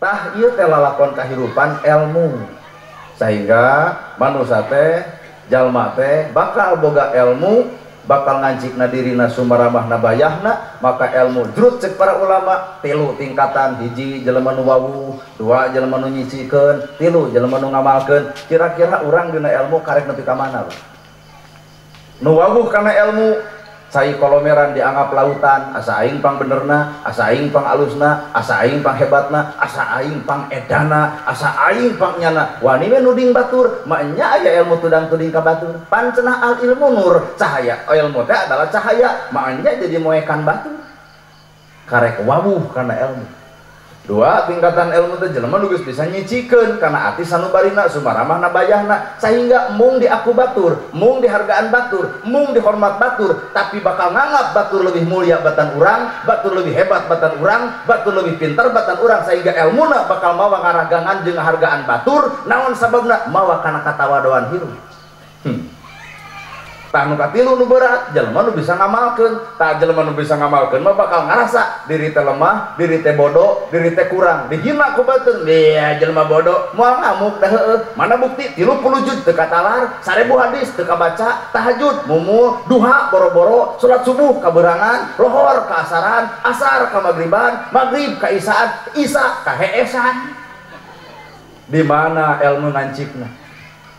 tah ieu teh lalakon kahirupan ilmu, sehingga manusia teh jalma teh bakal boga ilmu, bakal ngancikna dirina sumaramahna bayahna. Maka ilmu jrut cek para ulama 3 tingkatan: hiji jelema nu wawuh, 2 jelema nu nyicikeun, 3 jelema nu ngamalkeun. Kira-kira urang dina ilmu karek nepi ka mana? Nu wawuh kana ilmu cai kolomeran dianggap lautan, asa aing pang benerna, asa aing pang alusna, asa aing pang hebatna, asa aing pang edana, asa aing pang nyana. Wani we nuding batur, maknya aya ilmu tudang-tuding ka batur. Pan cenah al ilmu nur, cahaya. Ilmu teh adalah cahaya, maknya jadi moekan batur. Karek wawuh kana ilmu. 2 tingkatan ilmu teh jelema nu geus bisa nyicikeun kana ati sanubarina sumaramahna bayahna, sehingga mung diaku batur, mung dihargaan batur, mung dihormat batur, tapi bakal nganggap batur lebih mulia batan urang, batur lebih hebat batan urang, batur lebih pintar batan urang, sehingga ilmuna bakal mawa ngaragangan jeung hargaan batur. Naon sababna? Mawa kana katawadoan hirup. Tah nu katilu nu berat, jelema nu bisa ngamalkeun. Tah jelema nu bisa ngamalkeun mah bakal ngarasa diri teh lemah, diri teh bodoh, diri teh kurang, dihina ku batur. Dia jelema bodoh moal ngamuk dah heueuh. Mana bukti 30 juz teu katalar, 1000 hadis teu kabaca, tahajud mumul, duha boro-boro, salat subuh kaberangan, lohor ka asaran, asar ka magriban, magrib ka isaan, isa ka heesan. Di mana ilmu ngancikna?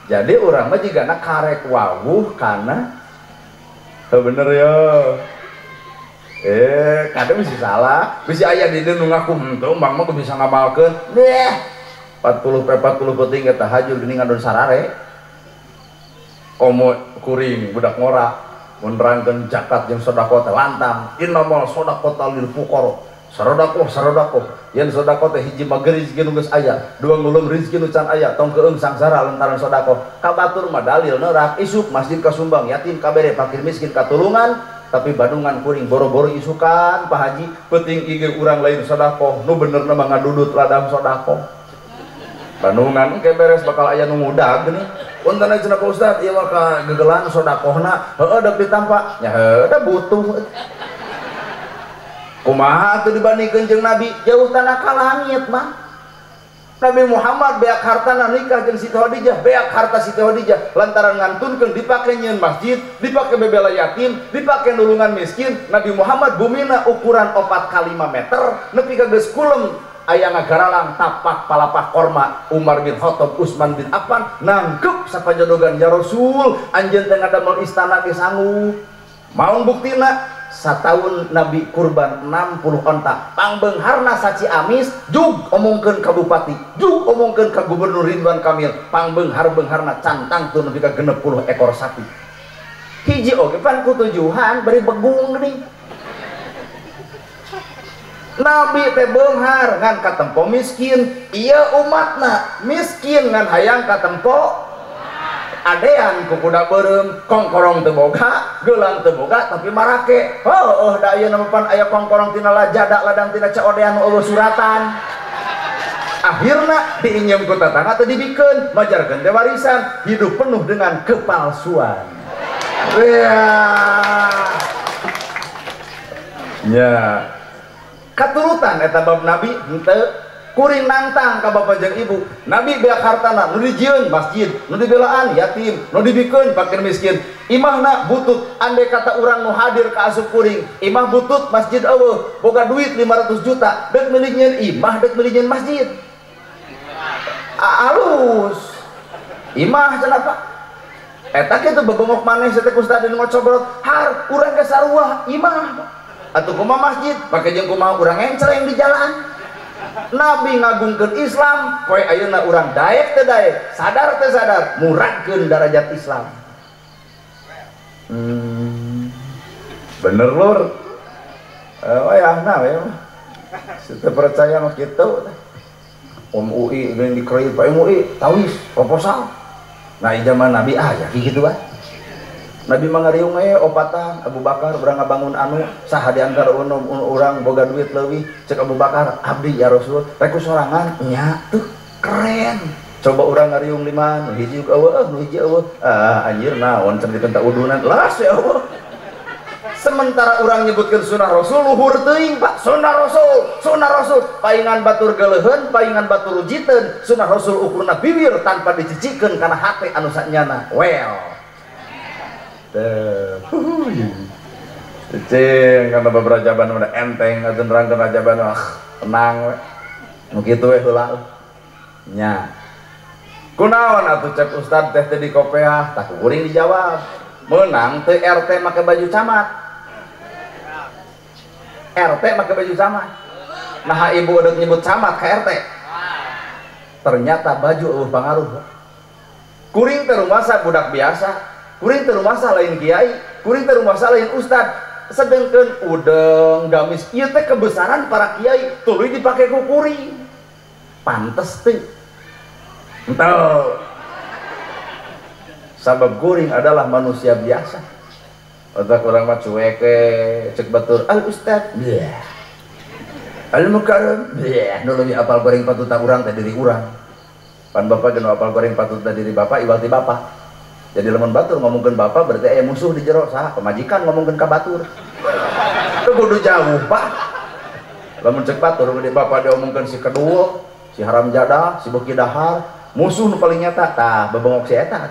Jadi orang mah jigana karek wawuh kana bener ya. Kadang bisa salah, bisa aya di dieu nu ngaku henteu mang mah bisa ngamalkeun. 40 penting eta tahajud geuning ngadon sarare. Komo kuring budak ngora mun nerangkeun zakat jeung sedekah teh lantang. Innamal shadaqatu lil fuqara. Sarodakoh yen sedekah teh hiji mah rezeki nu geus aya, 2 ngulum rezeki nu can aya, tong keung sangsara lantaran sedekah. Ka batur mah dalil neurak isuk masjid kasumbang, yatim kabere, fakir miskin katulungan. Tapi badungan kuring boro-boro isukan Pak Haji, penting ige urang lain sedekah, nu benerna mah ngadudut ladang sedekah. Bandungan engke beres bakal aya nu ngudag geuning. Punten cenah Pak Ustad, ieu mah kagegelan sedekahna, heueuh deuk ditampa. Nya heueuh da butuh. Kumaha tuh dibandingkeun jeung Nabi, jauh tanah ka langit mah. Nabi Muhammad beak hartana nikah jeung Siti Khadijah, beak harta Siti Khadijah lantaran ngantunkeun dipake nyieun masjid, dipake bebela yatim, dipake nulungan miskin. Nabi Muhammad bumina ukuran 4 x 5 meter, nepi ka geus kulem aya ngagaralang tapak palapah korma. Umar bin Khattab, Utsman bin Affan nangkep sapajodogan ya Rasul, anjeun teh ngadamel istana ge sanggup. Mau buktina satahun Nabi kurban 60 onta, pangbeungharna saci amis, jug omongkeun ka bupati, jug omongkeun ka gubernur Ridwan Kamil, pangbeunghar-beungharna cantang tuh nepi ka 60 ekor sapi. Hiji oge pan kutujuhan bari begung nih. Nabi teh beunghar ngan katempo miskin, ieu umatna miskin ngan hayang katempo adean ku kuda beureum, kongkorong teu boga, geulang teu boga, tapi marake. Da ieu nama pan aya kongkorong tina lajada, ladang tina caodean nu eueuh suratan. Akhirna diinjem ku tatangga teu dibikeun, majarkeun teh warisan, hidup penuh dengan kepalsuan. Ya. Katurutan eta bab Nabi henteu. Kuring nantang ka bapak jeung ibu. Nabi beak hartana nu dijieun masjid, nu dibelaan yatim, nu dibikeun fakir miskin. Imahna butut, andai kata urang nu hadir ka asup kuring, imah butut masjid eueuh, boga duit 500 juta, deuk meuli nyieun imah, deuk meuli nyieun masjid. Alus. Imah cenah Pak. Eta kitu bebengok maneh teh Ustaz di ngocobrot, har urang ge sarua imah. Atuh kumaha masjid, pake jeung kumaha urang encereng di jalan. Nabi ngagungkeun Islam, poe ayeuna urang daek teu daek, sadar teu sadar, muradkeun darajat Islam. Bener lur. Wayahna we mah. Teu percaya mah kitu. Om UI yang dikeroyok Pak MUI, tawis proposal. Nah zaman Nabi ya kitu bae. Nabi mangariung opatan Abu Bakar urang ngabangun anu saha di antara urang boga duit leuwih, cek Abu Bakar abdi ya Rasul rek sorangan nya tuh keren. Coba urang ngariung 5 nu hiji eueuh nu hiji eueuh anjir naon cenah dipenta udunan las ya Allah. sementara orang nyebutkan sunnah rasul luhur teuing Pak. Sunnah rasul paingan batur geleuheun paingan batur ujiteun, sunnah rasul ukurna bibir tanpa dicicikeun karena hate anu sanyana well cing karena beberapa udah enteng atau nerangkeun rajaban tenang we nu kitu we heula nya kunaon atuh cek ustad teh di kopeah tak kuring dijawab menang teu RT make baju camat RT make baju camat nah ibu udah nyebut camat ke RT ternyata baju pengaruh kuring teh rumasa budak biasa kuring teh rumasa lain kiai kuring teh rumasa lain ustad sedangkan udeng gamis ieu teh kebesaran para kiai tuluy dipake ku kuring pantes teh entah sabab kuring adalah manusia biasa otak orang mah cuek cek batur al ustad al mukarram nu leuwih apal goreng patuta urang teh diri urang pan bapak geus apal goreng patuta diri bapak iwal ti bapak jadi lamun batur ngomongkeun bapak berarti aya musuh di jero saha pemajikan ngomongkeun ka batur teu kudu jauh Pak lamun cek batur gede bapak diomongkeun si kedua si haram jadah si beki dahar musuh nu paling nyata tah bebengok si eta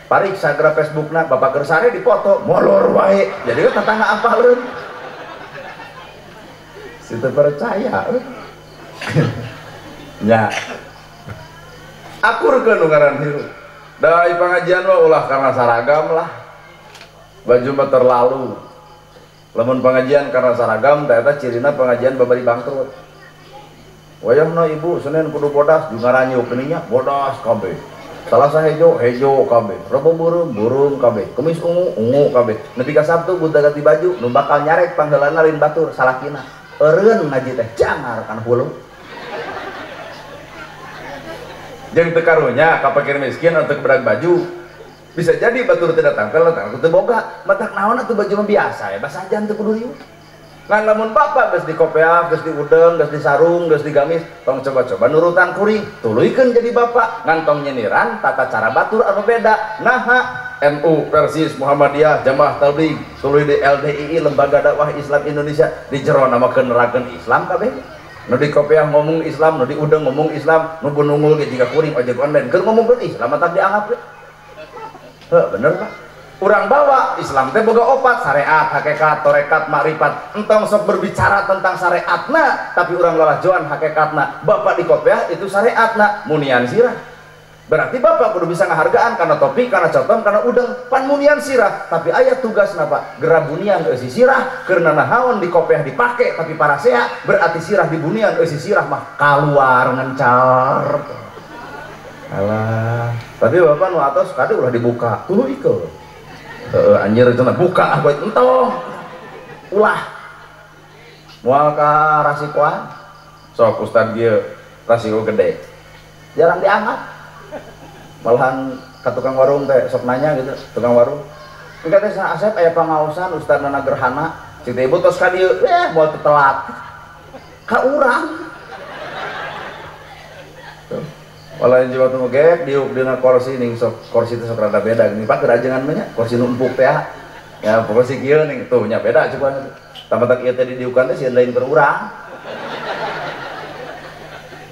parik sagra Facebookna bapak keur sare dipoto molor wae jadi tetangga apaleun situ percaya nya akurkeun nu ngaran hirup dari pengajian mah ulah karena saragam lah baju mah terlalu lamun pengajian karena saragam ternyata cirina pengajian babari bangkrut wayahna ibu Senin kudu bodas juga ranyu keninya bodas kabeh Selasa hejo kabeh Rebo burung kabeh Kemis ungu kabeh nepi ka Sabtu buta ganti baju nu bakal nyarek panggeulana lain batur salakina eureun ngaji teh jangar kana hulu jeung teu karunya ka fakir miskin untuk bedag baju bisa jadi batur tidak tampil datang teu boga matak naon atuh baju mah biasa ya basajan teu kudu riuh ngan lamun bapak geus di kopeah geus di udeng geus di sarung geus di gamis tong coba-coba nurutan kuring tuluykeun jadi bapak ngan tong nyeniran tata cara batur anu beda naha NU Persis Muhammadiyah Jamaah Tabligh tuluy di LDII Lembaga Dakwah Islam Indonesia di jero namakeun nerangkeun Islam kabeh nu di kopiah ngomong Islam nu di udeng ngomong Islam nu bunungul ge jika kuring ojek online keur ngomongkeun Islam tak dianggap heuh bener Pak urang bawa Islam teh boga opat syariat hakikat torekat makrifat entong sok berbicara tentang syariatna tapi urang lalajoan hakikatna bapak di kopiah itu syariatna munian sirah berarti bapak kudu bisa ngahargaan karena topi karena cotom karena udang pan munian sirah tapi ayat tugas napa gerabunian eusi sirah karena nahaon di kopiah dipake tapi para sea berarti sirah di bunian eusi sirah mah keluar ngencar alah tapi bapak nu atos kade ulah dibuka tuluy ikeun anjir cenah buka aku entong ulah moal ka rasikoan sok ustad ieu rasiko gede jarang diangkat malahan ke tukang warung teh sok nanya gitu tukang warung enggak teh Asep aya pangaosan Ustaz Nana Gerhana cik teh ibu tos ka dieu moal telat ka urang walain jiwa tuh gek diuk dina kursi ning sok kursi teh sok rada beda gini Pak kerajengan mah nya kursi nu empuk teh ya kursi kieu ning tuh nya beda coba tamat ieu teh didiukan teh sieun lain keur urang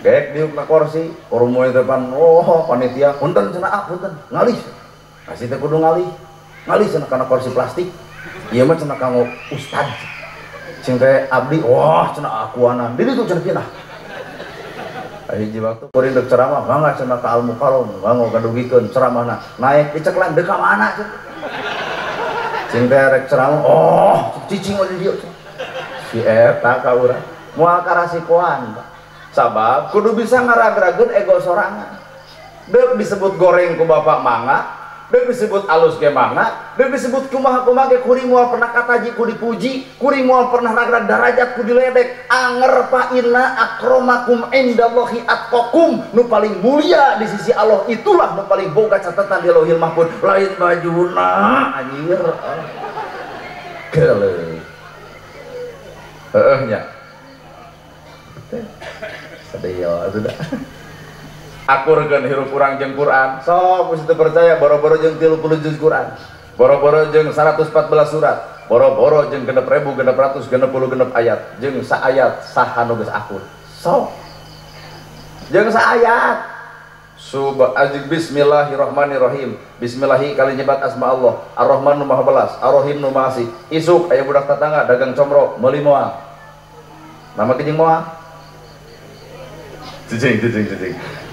gek diuk na kursi urumoi depan panitia punten cenah punten ngalih kasih teh kudu ngalih cenah kana kursi plastik ieu mah cenah kanggo ustad cing teh abdi cenah akuana di ditu cenah pindah hiji waktu kuring deuk ceramah mangga cenah ka Al Mukarram nganggo kadugikeun ceramahna naik diceklan deuk ka mana cing teh rek ceramah cicing di dieu si eta ka urang moal karasikoan sabab kudu bisa ngarag-rageun ego sorangan deuk disebut goreng ku bapak mangga deuk disebut alus ge mangga deuk disebut kumaha-kumaha ge kuring moal pernah kataji ku dipuji kuring moal pernah ragrag darajat ku diledek anger pa inna akramakum indallahi atqakum nu paling mulia di sisi Allah itulah nu paling boga catatan di Lauhil Mahfuz lain bajuna anjir geuleuh heueuh nya sedih sudah akurkeun hirup urang jeung Quran sok geus teu percaya boro-boro jeung 30 juz Quran boro-boro jeung 114 surat boro-boro jeung 6.000 660 ayat jeung saayat saha nu geus akur sok jeung saayat Bismillahirrahmanirrahim. Bismillahi kali nyebat asma Allah Ar-Rahman nu maha belas Ar-Rahim nu maha asih. Isuk aya budak tetangga dagang comro meuli moal nama kijing moal cicing.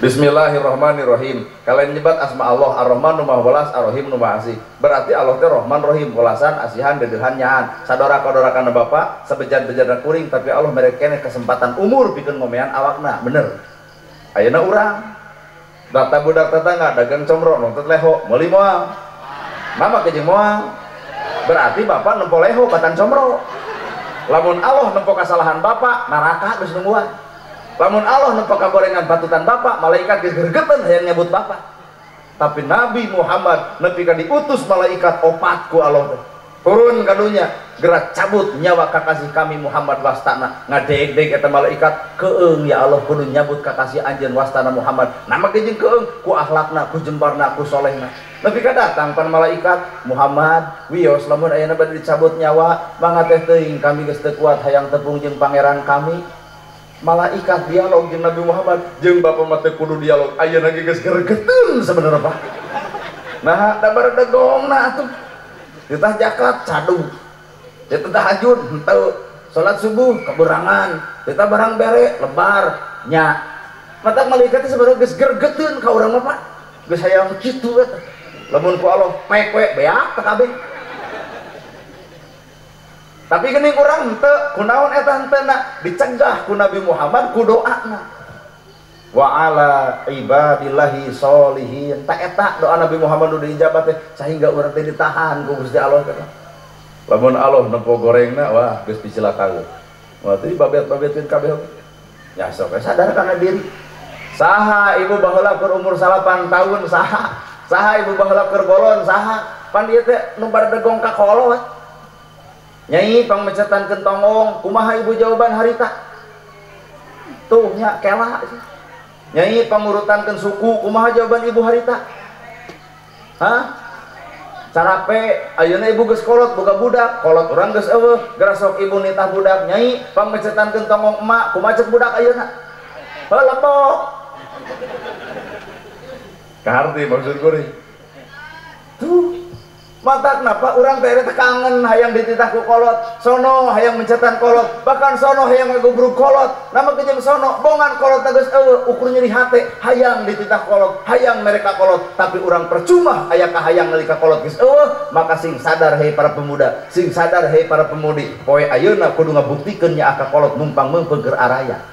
Bismillahirrahmanirrahim. Kalian nyebat asma Allah Ar-Rahman nu maha belas Ar-Rahim nu maha asih. Berarti Allah teh Rahman Rahim, welasan asihan dedehan nyaan. Sadora-kadora-kana Bapak sabejan-bejaran kuring tapi Allah mere keneh kesempatan umur pikeun ngomean awakna. Bener. Ayeuna urang data budak tetangga dagang comro nontot leho meuli moal. Mama kijing moal. Berarti Bapak nempo leho katan comro. Lamun Allah nempo kesalahan Bapak neraka geus nungguan. Lamun Allah nempo kagorengan batutan Bapak, malaikat geus gregetan hayang nyebut Bapak. Tapi Nabi Muhammad nepi ka diutus malaikat opat ku Allah turun ka dunya gerak cabut nyawa kakasih kami Muhammad wastana ngadeg-deg eta malaikat keung ya Allah kudu nyabut kakasih anjeun wastana Muhammad nama jeung keung ku akhlakna ku jembarna ku solehna nepi ka datang pan malaikat Muhammad wios lamun ayeuna bade dicabut nyawa mangga teh teuing kami geus teu kuat hayang tepung jeung pangeran kami. Malaikat dialog jeung Nabi Muhammad jeung Bapak mah teu kudu dialog ayeuna ge geus gregeteun sabenerna Pak. Nah da bareng degongna atuh ditah jakat cadu ditah tahajud henteu salat subuh keberangan ditah barang bere lebar nya mata malaikat teh sabenerna geus gregeteun ka urang mah Pak geus hayang kitu eta lamun ku Allah pek we beak teh kabeh. Tapi geuning urang henteu kunaon eta henteuna dicegah ku Nabi Muhammad ku doana wa ala ibadillahi sholihin ta eta doa Nabi Muhammad udah dijabah teh sehingga urang teh ditahan ku Gusti Allah teh lamun Allah nempo gorengna wah geus dicilakaeun wah teh babet-babetkeun kabeh nya sok sadar kana diri saha ibu baheula keur umur 8 tahun saha ibu baheula keur bolon saha pan ieu teh nu bar degong ka kolot Nyai pangmecetan kentongong kumaha ibu jawaban harita tuh nya kela Nyai pangurutankeun suku kumaha jawaban ibu harita hah carape ayeuna ibu geus kolot boga budak kolot urang geus eueuh geura sok ibu nitah budak Nyai pangmecetan kentongong emak kumaha cek budak ayeuna heuh lempok kaharti maksud kuring tuh mata kenapa orang teh kangen hayang dititah ku kolot sono hayang mencetan kolot bahkan sono hayang ngagubrug kolot nama kejem sono bongan kolot tegas ukur nyeri hate hayang dititah kolot hayang mereka kolot tapi orang percuma aya ka hayang nalika kolot geus maka sing sadar hei para pemuda sing sadar hei para pemudi poe ayeuna kudu ngabuktikeun nya aka kolot numpang meungpeung keur araya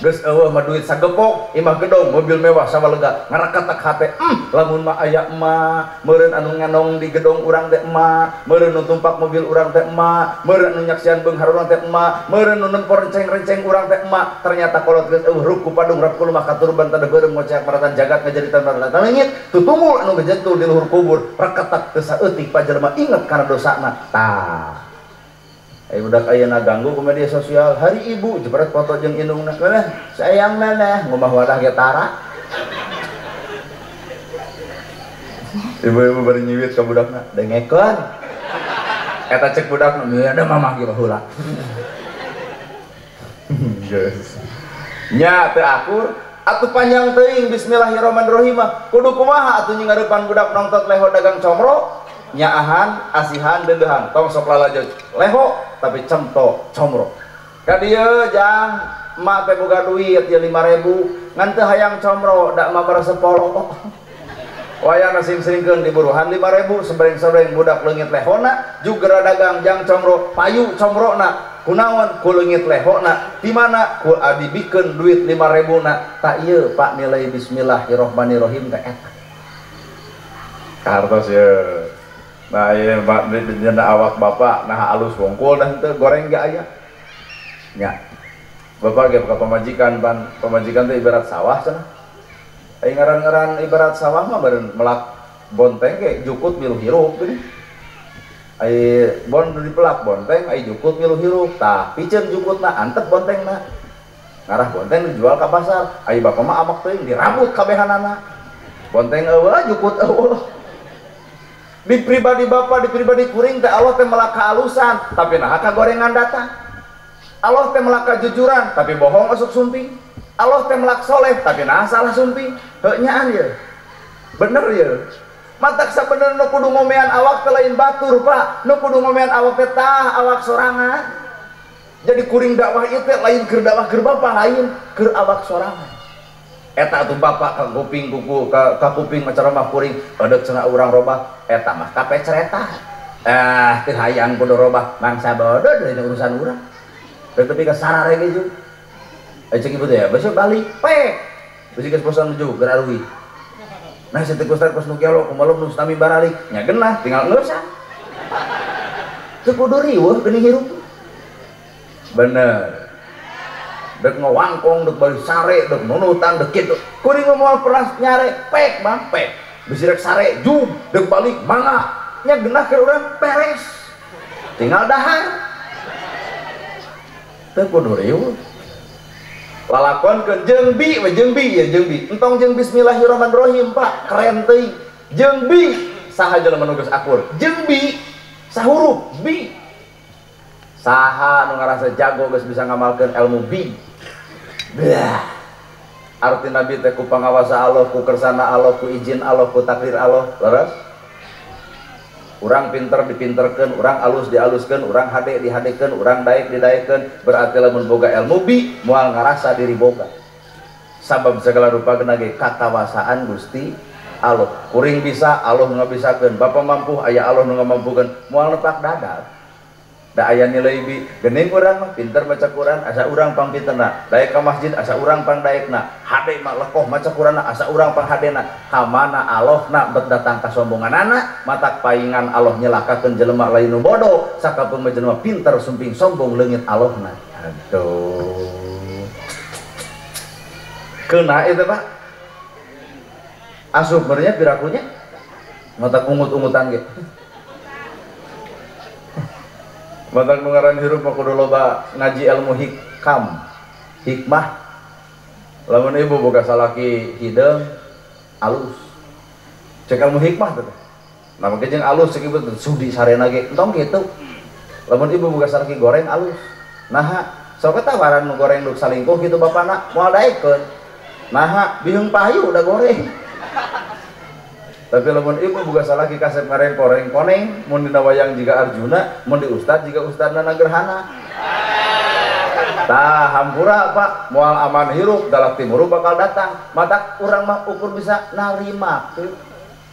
geus eueuh mah duit sagepok imah gedong mobil mewah sawalega ngaraketek hate lamun mah aya emak meureun anu nganong di gedong urang teh emak meureun nu tumpak mobil urang teh emak meureun nu nyaksian beunghar urang teh emak meureun nu nempor renceng-renceng urang teh emak ternyata kolot geus eueuh ruku padung rapkul mah katurban tanda geureum ngocek maratan jagat ngajaditan maratan leungit tutumul anu gejentul di luhur kubur raketek teu saeutik pajelema inget kana dosana tah budak ayeuna ganggu ke media sosial hari ibu jebret foto jeung indungna sayang maneh ngomah wadah ge tara ibu-ibu bari nyiwit ka budakna dengekeun eta cek budakna ada mamah ge baheula geus nya teu akur atuh panjang teuing bismillahirrahmanirrahim kudu kumaha atuh nyingarupan budak nongtot leho dagang comro nyaahan asihan dedehan tong sok lalajeun leho tapi cemto comro ka dieu jang emak teh boga duit ya 5.000 ngan teu hayang comro da mah beresepolo wayana sing-singkeun diburuhan 5.000 sebreng-sebreng budak leungit lehona juga dagang jang comro payu comrona kunaon ku leungit lehona di mana ku adibikeun duit 5.000 na tak ieu Pak nilai bismillahirrahmanirrahim teh eta kartos ye nah iya nyenda awak bapak nah alus wongkul dah itu goreng gak aya nya bapak ge ka pamajikan pan pamajikan teh ibarat sawah cenah ai ngaran-ngaran ibarat sawah mah beureun melak bonteng ge jukut milu hirup geuning ai bon dipelak bonteng ai jukut milu hirup tah piceun jukutna antep bontengna ngarah bonteng dijual ka pasar ai bapak mah amak teuing dirambut kabehanana bonteng eueuh jukut eueuh Di pribadi bapak, di pribadi kuring teh Allah teh melaka alusan, tapi nah kagorengan datang. Allah teh melaka jujuran, tapi bohong masuk sumping. Allah teh melak soleh, tapi nah salah sumping. Henyaan ya, bener ya. Matak sabenerna nu kudu ngomean awak teh lain batur pak, nu kudu ngomean awak teh tah awak sorangan. Jadi kuring dakwah ieu teh lain keur dakwah keur bapak, lain keur awak sorangan. Eta tuh bapak ka kuping kuku ka kuping macaromah kuring edeuk cenah urang robah eta mah kapecreta. Teu hayang kudu robah mangsa bodoh deui urusan urang. Tetapi ka sarare ge jeung. Cek ibu teh ya, besok balik pe. Bisi geus posan nuju keur aruwi. Nah si Ustaz pas nu kialo kumaha nu sami baralik nya genah tinggal ngeusan. Teu kudu riweuh geuning hirup. Bener. Dek ngawangkong, dek balik sare, dek nunutan, dek gitu. Kuring ngomong pernah nyare, pek bang, pek. Bisa dek sare, jum, dek balik, mangga. Nya genah ke orang peres. Tinggal dahar. Teu kudu riweuh. Lalakonkeun jeung bi ya jeung bi. Entong jeung bismillahirrahmanirrahim Pak, keren teuing. Jeung bi saha jelema nu geus akur. Jeung bi sahuruf bi. Saha nu ngarasa jago geus bisa ngamalkeun ilmu bi. Belah. Arti nabi teh ku pangawasa Allah, ku kersana Allah, ku izin Allah, ku takdir Allah. Leres? Urang pinter dipinterkeun, urang alus dialuskeun, urang hade dihadekeun, urang daek didaekeun, berarti lamun boga ilmu bi moal ngarasa diri boga. Sabab segala rupa geuna ge katawasaan Gusti Allah. Kuring bisa, Allah nu ngabisakeun. Bapa mampu, aya Allah nu ngamampukeun. Moal nepak dadar. Da aya nilai bi geuning urang mah pinter maca Quran asa urang pang pinterna, daek ka masjid asa urang pang daekna, hade mah lekoh maca Quranna asa urang pang hadena. Kamana Allahna bet datang kasombonganana, matak paingan Allah nyelakakeun jelema lain nu bodoh, sakapeung jelema pinter sumping sombong leungit Allahna. Aduh. Keuna itu Pak. Asup beurnya pirakunya matak ungut-ungutan ge. Matak nungaran hirup mah kudu loba ngaji ilmu hikmah. Lamun ibu boga salaki hideung alus. Cek ilmu hikmah teh. Nah make jeung alus cek ibu sudi sarena ge entong kitu. Lamun ibu boga salaki goreng alus. Naha sok eta waran nu goreng nu salingkuh kitu bapana moal daekeun. Naha bihung payu udah goreng. Tapi lamun ibu boga salaki kasep ngareng koreng koneng mun dina wayang jiga Arjuna, mun di ustad jiga ustadna Nagerhana. Tah hampura Pak, moal aman hirup dalam timur bakal datang. Matak urang mah ukur bisa narima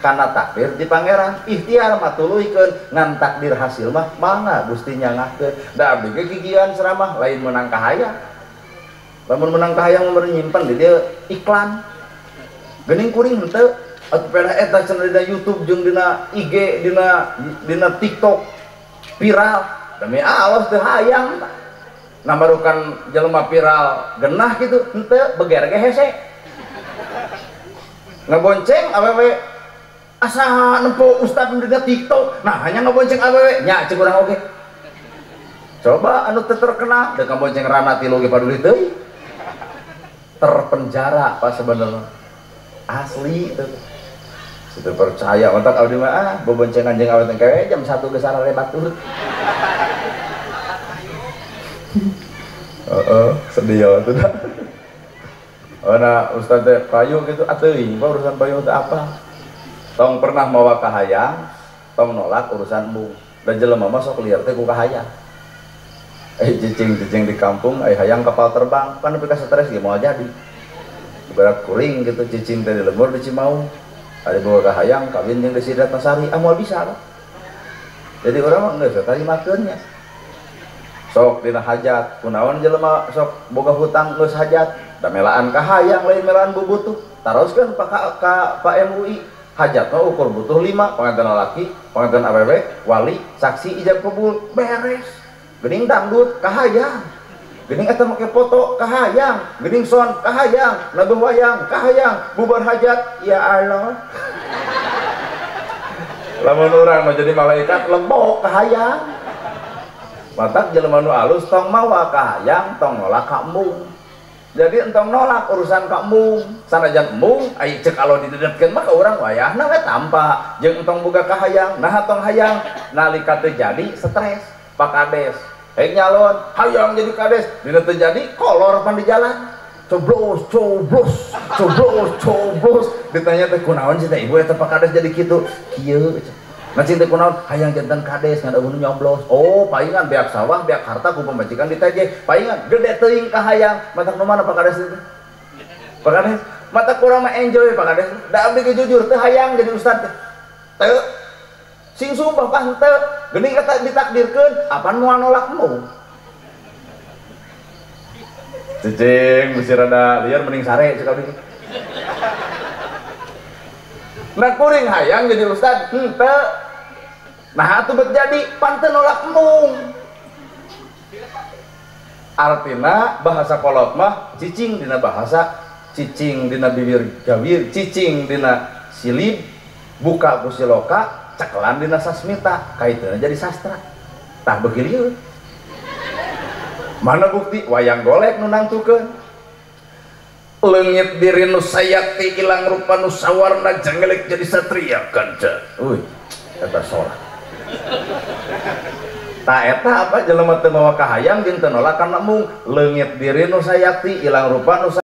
kana takdir di pangeran. Ikhtiar mah tuluikeun ngan takdir hasil mah mangga Gusti nyangahkeun. Da abdi ge gigian ceramah lain menang kahayang. Lamun menang kahayang mah nyimpen di dieu iklan. Geuning kuring henteu atuh peda eta cenah dina YouTube jeung dina IG dina TikTok viral. Demi Allah teu hayang. Namarukan jelema viral genah kitu henteu beger ge hese. Ngabonceng awewe asa nempo ustad dina TikTok. Nah hanya ngabonceng awewe nya ceuk urang oge. Coba anu teu terkenal deuk ngabonceng Rana 3 ge paduli teuing. Terpenjara Pak sebenarnya. Asli itu. Sudah percaya otak abdi mah beboncengan jeung awet kewe jam 1 geus sarare batur. Sedih tuh dah. Nah Ustaz teh payu gitu ateuing urusan payu teh apa? Tong pernah mawa kahayang, tong nolak urusan embung. Dan jelema mah sok liar teh ku kahayang. Cicing di kampung hayang kapal terbang kan nepi ka stres ge moal jadi. Ibarat kuring gitu cicing teh di lembur di Cimaung. Ada bawa kahayang kawin yang di Sidat Nasari amal bisa lah. Jadi orang mah geus tadi makeunnya. Sok dina hajat kunaon jelema sok boga hutang geus hajat da melaan kahayang lain melaan bubutuh taroskeun ka MUI hajat mah ukur butuh 5 pengantin laki pengantin awewe wali saksi ijab kabul beres geuning dangdut kahayang geuning eta make foto kahayang geuning sound kahayang nabuh wayang kahayang bubar hajat ya Allah. Lamun urang mah jadi malaikat lembok kahayang. Matak jelema nu alus tong mawa kahayang tong nolak ka embung. jadi entong nolak urusan kamu sanajan mung ai cek kalau didedetkeun mah ka urang wayahna we tampa jeung entong boga kahayang nah tong hayang nalika teu jadi stres Pak Kades nyalon hayang jadi kades dina teu jadi kolor pan di jalan coblos coblos coblos coblos ditanya teh kunaon sih teh ibu eta Pak Kades jadi kitu kieu nah cinta kunaon hayang jantan kades ngan eueuh nyoblos oh palingan beak sawah beak harta ku pemajikan ditege palingan gede teuing ka hayang matak nu mana Pak Kades itu Pak Kades mata kurang mah enjoy Pak Kades da abdi ge jujur teu hayang jadi ustad teu sing sumpah pah teu geuning kata ditakdirkeun apa nu nolak mu cicing mesti rada liar mending sare cek abdi nah kuring hayang jadi ustad teu nah atuh bet jadi pan teu nolak mung artina bahasa kolot mah cicing dina bahasa cicing dina bibir gawir cicing dina silib buka ku siloka cekelan dina sasmita kaitana jadi sastra tah begini mana bukti wayang golek nu nangtukeun leungit diri nu sayati ilang rupa nu sawarna jangelek jadi satria kanca uy eta sorak tah eta apa jelema teu mawa kahayang jeung teu nolak kana mung leungit diri nu sayati ilang rupa nu